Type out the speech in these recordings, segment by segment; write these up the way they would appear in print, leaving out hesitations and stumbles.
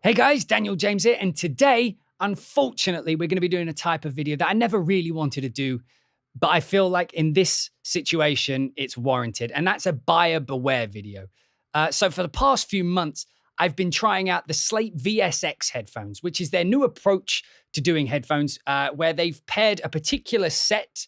Hey guys, Daniel James here, and today, unfortunately, we're going to be doing a type of video that I never really wanted to do, but I feel like in this situation, it's warranted, and that's a buyer beware video. So for the past few months, I've been trying out the Slate VSX headphones, which is their new approach to doing headphones, where they've paired a particular set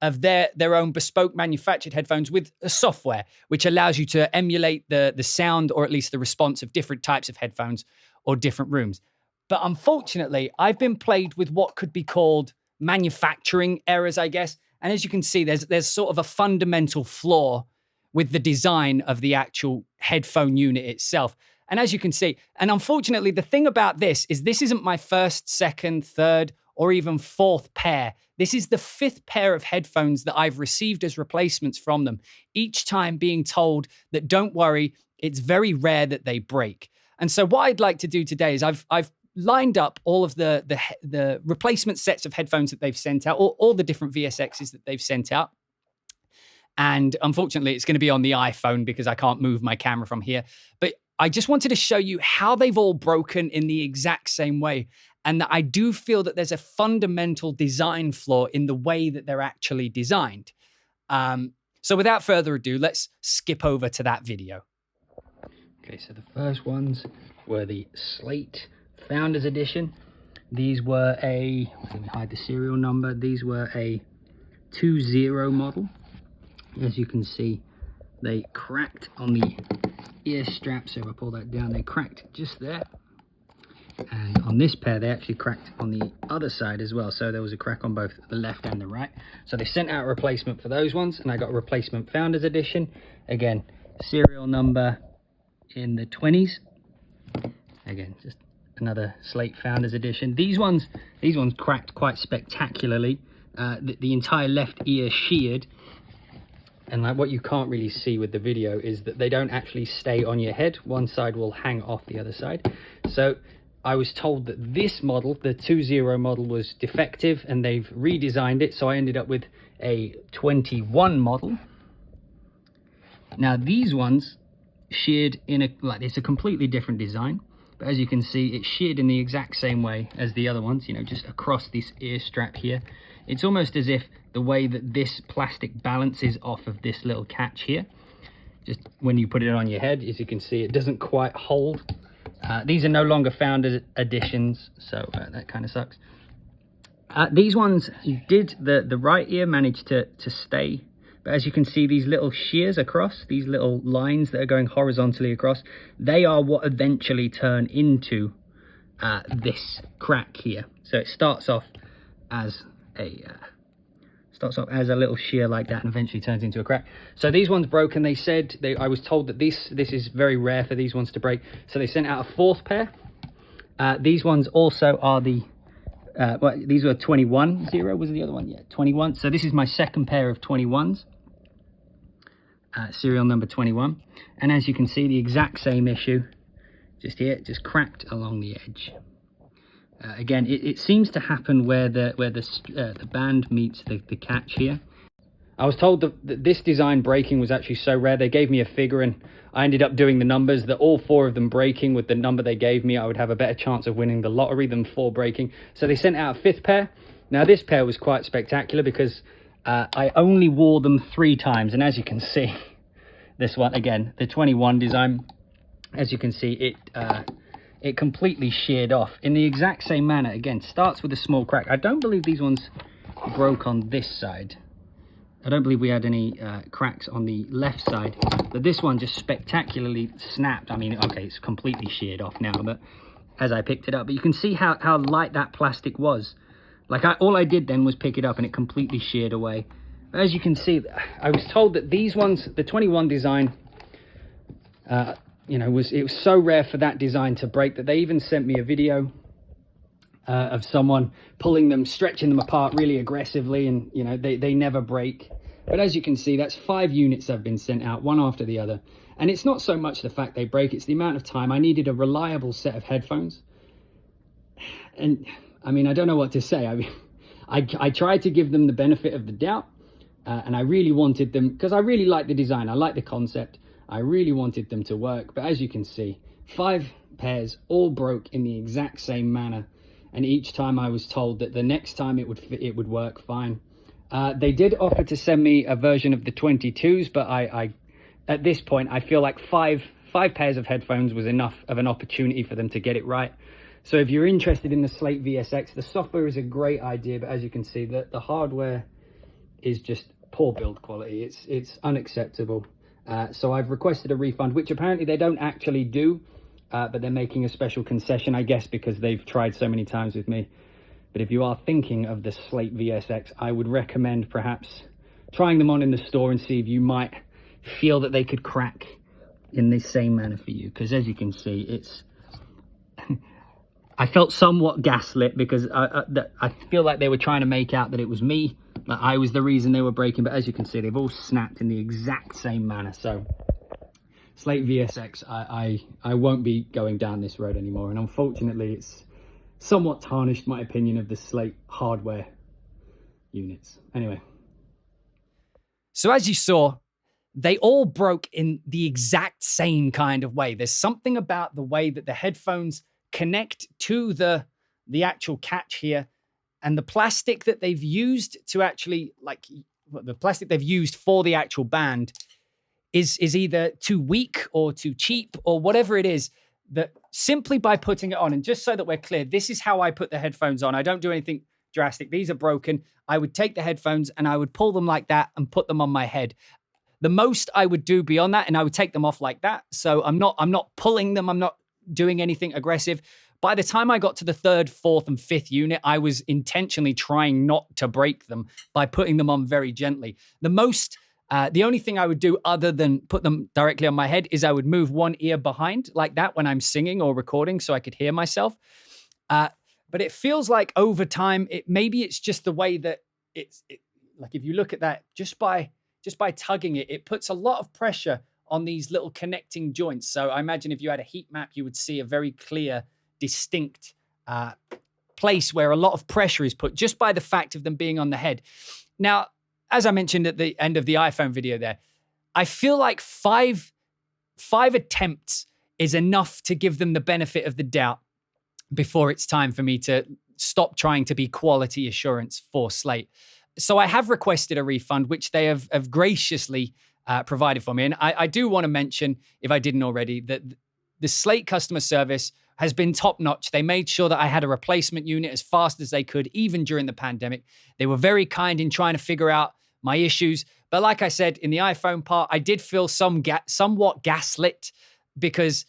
of their own bespoke manufactured headphones with a software, which allows you to emulate the sound or at least the response of different types of headphones or different rooms. But unfortunately, I've been plagued with what could be called manufacturing errors, I guess. And as you can see, there's sort of a fundamental flaw with the design of the actual headphone unit itself. And as you can see, and unfortunately, the thing about this is this isn't my first, second, third, or even fourth pair. This is the fifth pair of headphones that I've received as replacements from them, each time being told that don't worry, it's very rare that they break. And so what I'd like to do today is I've lined up all of the replacement sets of headphones that they've sent out, all the different VSXs that they've sent out. And unfortunately, it's going to be on the iPhone because I can't move my camera from here. But I just wanted to show you how they've all broken in the exact same way. And that I do feel that there's a fundamental design flaw in the way that they're actually designed. So without further ado, let's skip over to that video. Okay, so the first ones were the Slate Founders Edition. These were let me hide the serial number. These were a 2.0 model. As you can see, they cracked on the ear strap. So if I pull that down, they cracked just there. And on this pair, they actually cracked on the other side as well. So there was a crack on both the left and the right. So they sent out a replacement for those ones, and I got a replacement Founders Edition. Again, serial number in the 20s. Again, just another Slate Founders Edition. These ones cracked quite spectacularly. The entire left ear sheared. And like what you can't really see with the video is that they don't actually stay on your head. One side will hang off the other side. So I was told that this model, the 2.0 model, was defective and they've redesigned it. So I ended up with a 21 model. Now these ones sheared in it's a completely different design. But as you can see, it's sheared in the exact same way as the other ones, you know, just across this ear strap here. It's almost as if the way that this plastic balances off of this little catch here, just when you put it on your head, as you can see, it doesn't quite hold. These are no longer Founders Editions, so that kind of sucks. These ones did, the right ear managed to stay, but as you can see, these little shears across, these little lines that are going horizontally across, they are what eventually turn into this crack here. So it starts off as a little shear like that and eventually turns into a crack. So these ones broke, and they said, I was told that this is very rare for these ones to break. So they sent out a fourth pair. These ones also are the, these were 21.0 was the other one, yeah, 21. So this is my second pair of 21s, serial number 21. And as you can see, the exact same issue, just here, just cracked along the edge. Again, it seems to happen where the band meets the catch here. I was told that this design breaking was actually so rare. They gave me a figure, and I ended up doing the numbers, that all four of them breaking with the number they gave me, I would have a better chance of winning the lottery than four breaking. So they sent out a fifth pair. Now this pair was quite spectacular because I only wore them 3 times. And as you can see, this one, again, the 21 design, as you can see, it completely sheared off in the exact same manner. Again, starts with a small crack. I don't believe these ones broke on this side. I don't believe we had any cracks on the left side, but this one just spectacularly snapped. I mean, okay, it's completely sheared off now, but as I picked it up, but you can see how light that plastic was. Like all I did then was pick it up and it completely sheared away. But as you can see, I was told that these ones, the 21 design, you know, it was so rare for that design to break that they even sent me a video of someone pulling them, stretching them apart really aggressively, and you know, they never break. But as you can see, that's 5 units have been sent out, one after the other. And it's not so much the fact they break, it's the amount of time. I needed a reliable set of headphones. And I mean, I don't know what to say. I mean, I tried to give them the benefit of the doubt, and I really wanted them, because I really like the design, I like the concept. I really wanted them to work, but as you can see, 5 pairs all broke in the exact same manner, and each time I was told that the next time it would work fine. They did offer to send me a version of the 22s, but I at this point I feel like five pairs of headphones was enough of an opportunity for them to get it right. So if you're interested in the Slate VSX, the software is a great idea, but as you can see, the hardware is just poor build quality. It's unacceptable. So I've requested a refund, which apparently they don't actually do, but they're making a special concession, I guess, because they've tried so many times with me. But if you are thinking of the Slate VSX, I would recommend perhaps trying them on in the store and see if you might feel that they could crack in the same manner for you. Because as you can see, it's... I felt somewhat gaslit because I feel like they were trying to make out that it was me, that I was the reason they were breaking. But as you can see, they've all snapped in the exact same manner. So Slate VSX, I won't be going down this road anymore. And unfortunately, it's somewhat tarnished my opinion of the Slate hardware units. Anyway. So as you saw, they all broke in the exact same kind of way. There's something about the way that the headphones connect to the actual catch here, and the plastic that they've used to actually, like, the plastic they've used for the actual band is either too weak or too cheap or whatever it is, that simply by putting it on, and just so that we're clear, this is how I put the headphones on. I don't do anything drastic. These are broken. I would take the headphones and I would pull them like that and put them on my head. The most I would do beyond that, and I would take them off like that. So I'm not pulling them. I'm not doing anything aggressive. By the time I got to the 3rd, 4th, and 5th unit, I was intentionally trying not to break them by putting them on very gently. The only thing I would do other than put them directly on my head is I would move one ear behind like that when I'm singing or recording so I could hear myself. But it feels like over time, maybe it's just the way that like if you look at that, just by tugging it, it puts a lot of pressure on these little connecting joints. So I imagine if you had a heat map, you would see a very clear, distinct place where a lot of pressure is put just by the fact of them being on the head. Now, as I mentioned at the end of the iPhone video there, I feel like five attempts is enough to give them the benefit of the doubt before it's time for me to stop trying to be quality assurance for Slate. So I have requested a refund, which they have graciously provided for me. And I do want to mention, if I didn't already, that the Slate customer service has been top-notch. They made sure that I had a replacement unit as fast as they could, even during the pandemic. They were very kind in trying to figure out my issues. But like I said, in the iPhone part, I did feel somewhat gaslit because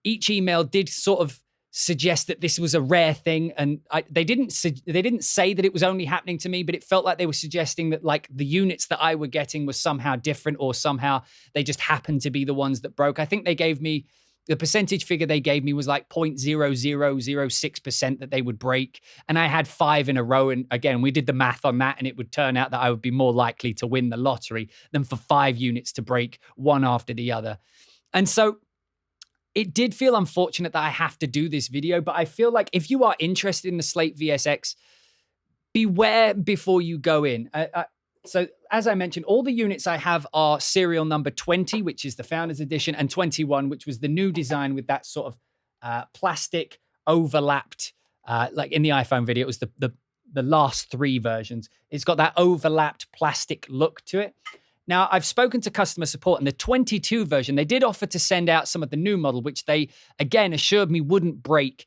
each email did sort of suggest that this was a rare thing, and they didn't say that it was only happening to me, but it felt like they were suggesting that like the units that I were getting were somehow different, or somehow they just happened to be the ones that broke. I think they gave me the percentage figure they gave me was like 0.0006% that they would break, and I had 5 in a row. And again, we did the math on that, and it would turn out that I would be more likely to win the lottery than for 5 units to break one after the other. And so it did feel unfortunate that I have to do this video, but I feel like if you are interested in the Slate VSX, beware before you go in. So as I mentioned, all the units I have are serial number 20, which is the Founders Edition, and 21, which was the new design with that sort of plastic overlapped, like in the iPhone video, it was the last 3 versions. It's got that overlapped plastic look to it. Now, I've spoken to customer support, and the 22 version, they did offer to send out some of the new model, which they, again, assured me wouldn't break.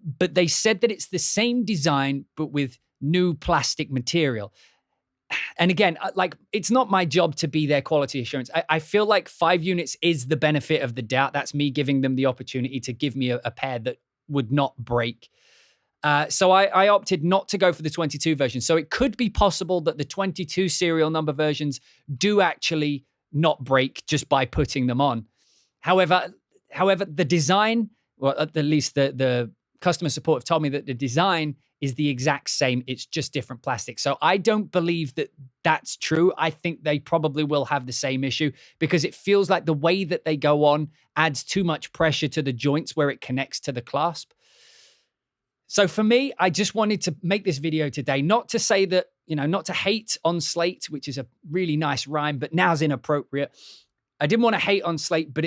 But they said that it's the same design, but with new plastic material. And again, like, it's not my job to be their quality assurance. I feel like 5 units is the benefit of the doubt. That's me giving them the opportunity to give me a pair that would not break. So I opted not to go for the 22 version. So it could be possible that the 22 serial number versions do actually not break just by putting them on. However, the design, well, at least the customer support have told me that the design is the exact same. It's just different plastic. So I don't believe that that's true. I think they probably will have the same issue because it feels like the way that they go on adds too much pressure to the joints where it connects to the clasp. So for me, I just wanted to make this video today, not to say that, not to hate on Slate, which is a really nice rhyme, but now's inappropriate. I didn't want to hate on Slate, but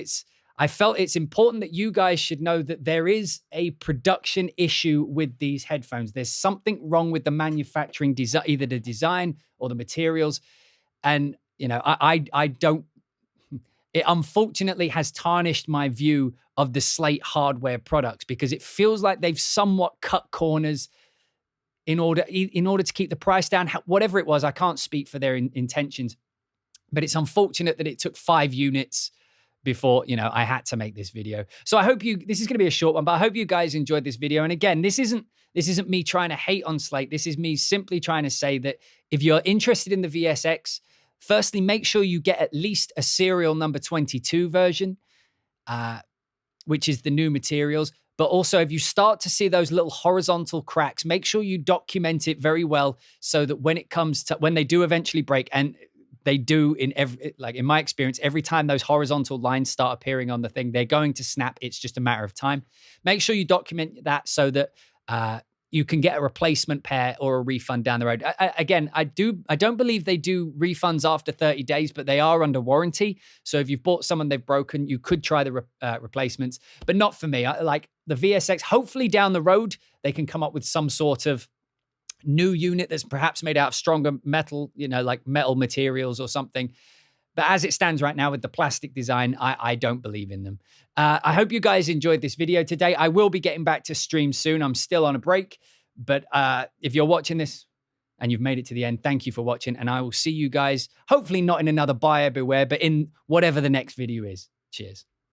I felt it's important that you guys should know that there is a production issue with these headphones. There's something wrong with the manufacturing design, either the design or the materials. And, you know, I don't, it unfortunately has tarnished my view of the Slate hardware products because it feels like they've somewhat cut corners in order to keep the price down. Whatever it was, I can't speak for their intentions, but it's unfortunate that it took 5 units before, you know, I had to make this video. So I hope this is going to be a short one, but I hope you guys enjoyed this video. And again, this isn't me trying to hate on Slate. This is me simply trying to say that if you're interested in the VSX, firstly, make sure you get at least a serial number 22 version, which is the new materials. But also, if you start to see those little horizontal cracks, make sure you document it very well so that when they do eventually break, and they do in my experience, every time those horizontal lines start appearing on the thing, they're going to snap. It's just a matter of time. Make sure you document that so that you can get a replacement pair or a refund down the road. I don't believe they do refunds after 30 days, but they are under warranty. So if you've bought someone they've broken, you could try the replacements, but not for me. I like the VSX. Hopefully down the road, they can come up with some sort of new unit that's perhaps made out of stronger metal, you know, like metal materials or something. But as it stands right now with the plastic design, I don't believe in them. I hope you guys enjoyed this video today. I will be getting back to stream soon. I'm still on a break. But if you're watching this and you've made it to the end, thank you for watching. And I will see you guys, hopefully not in another buyer beware, but in whatever the next video is. Cheers.